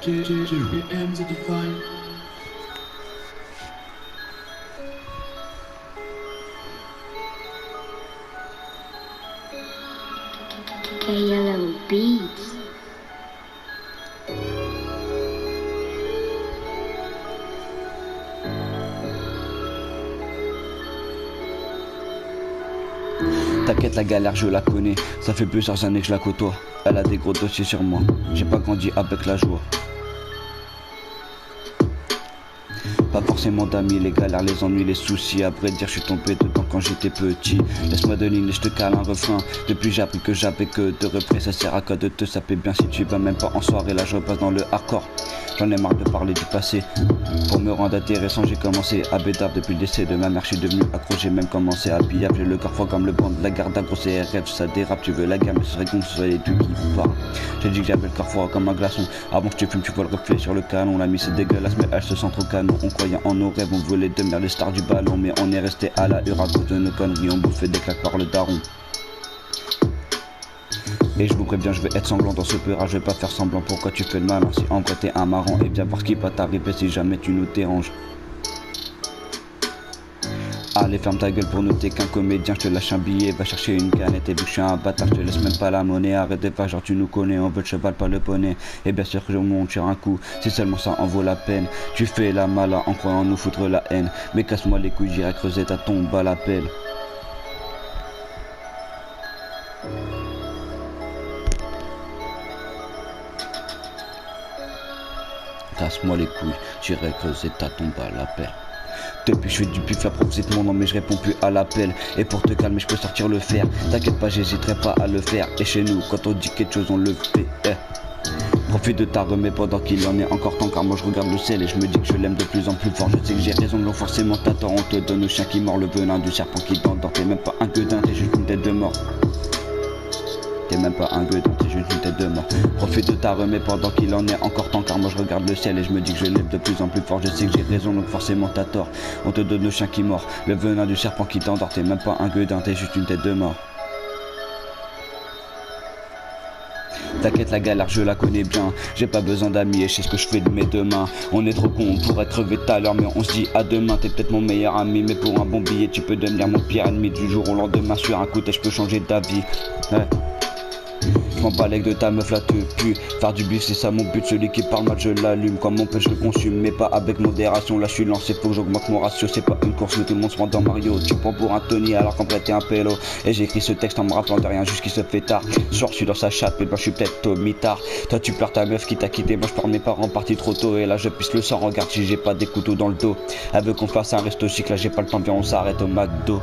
JM the Divine. Yellow Beats. T'inquiète, la galère je la connais, ça fait plusieurs années que je la côtoie. Elle a des gros dossiers sur moi, j'ai pas grandi avec la joie. Pas forcément d'amis, les galères, les ennuis, les soucis. À vrai dire, je suis tombé dedans quand j'étais petit. Laisse-moi de lignes et je te cale un refrain. Depuis j'ai appris que j'avais que deux refrains. Ça sert à quoi de te saper bien si tu vas même pas en soirée. Là je repasse dans le hardcore. J'en ai marre de parler du passé. Pour me rendre intéressant, j'ai commencé à bédard depuis le décès de ma mère. Je suis devenu accro, j'ai même commencé à pillable. J'ai le cœur froid comme le banc de la garde à gros CRF. Ça dérape, tu veux la gamme, mais ce serait con que ce soit les deux qui parlent. J'ai dit que j'avais le cœur froid comme un glaçon. Avant que je te fume, tu vois le reflet sur le canon. La mise c'est dégueulasse, mais elle se sent trop canon. On croyait en nos rêves, on voulait devenir les stars du ballon. Mais on est resté à la hure à cause de nos conneries. On bouffait des claques par le daron. Et je vous préviens, je vais être sanglant dans ce peur, je vais pas faire semblant. Pourquoi tu fais le malin? Si en vrai t'es un marrant, et bien voir ce qui va t'arriver si jamais tu nous déranges. Allez, ferme ta gueule pour noter qu'un comédien, je te lâche un billet, va chercher une canette. Et vu que je suis un bâtard, je te laisse même pas la monnaie. Arrête de faire genre tu nous connais, on veut le cheval, pas le poney. Et bien sûr que je monte sur un coup, si seulement ça en vaut la peine. Tu fais la mala en croyant nous foutre la haine. Mais casse-moi les couilles, j'irai creuser ta tombe à la pelle. Casse-moi les couilles, j'irai creuser ta tombe à la pelle. Depuis je fais du pif à proposer de mon nom mais je réponds plus à l'appel. Et pour te calmer je peux sortir le fer. T'inquiète pas, j'hésiterai pas à le faire. Et chez nous quand on dit quelque chose on le fait. Profite de ta remets pendant qu'il en est encore temps. Car moi je regarde le ciel et je me dis que je l'aime de plus en plus fort. Je sais que j'ai raison, donc forcément t'as tort. On te donne le chien qui mord, le venin du serpent qui t'endort. T'es même pas un gueudin, t'es juste une tête de mort. T'es même pas un gueudin, t'es juste une tête de mort. Profite de ta remets pendant qu'il en est encore temps. Car moi je regarde le ciel et je me dis que je l'aime de plus en plus fort. Je sais que j'ai raison, donc forcément t'as tort. On te donne le chien qui mord, le venin du serpent qui t'endort. T'es même pas un gueudin, t'es juste une tête de mort. T'inquiète, la galère je la connais bien. J'ai pas besoin d'amis et je sais ce que je fais de mes deux mains. On est trop con, on pourrait crever tout à l'heure, mais on se dit à demain. T'es peut-être mon meilleur ami, mais pour un bon billet tu peux devenir mon pire ennemi. Du jour au lendemain sur un coup je peux changer d'avis. Ouais. Je m'en balèque de ta meuf là te pue. Faire du bif c'est ça mon but, celui qui parle mal je l'allume. Comme mon pêche je le consume mais pas avec modération. Là je suis lancé, faut que j'augmente mon ratio. C'est pas une course mais tout le monde se rend dans Mario. Tu prends pour un Tony alors qu'en vrai t'es un pélo. Et j'écris ce texte en me rappelant de rien juste qui se fait tard. Soir je suis dans sa chatte mais moi je suis peut-être au mitard. Toi tu pleures ta meuf qui t'a quitté, moi je pleure mes parents partis trop tôt. Et là je pisse le sang, regarde si j'ai pas des couteaux dans le dos. Elle veut qu'on fasse un resto chic, là j'ai pas le temps, bien on s'arrête au McDo.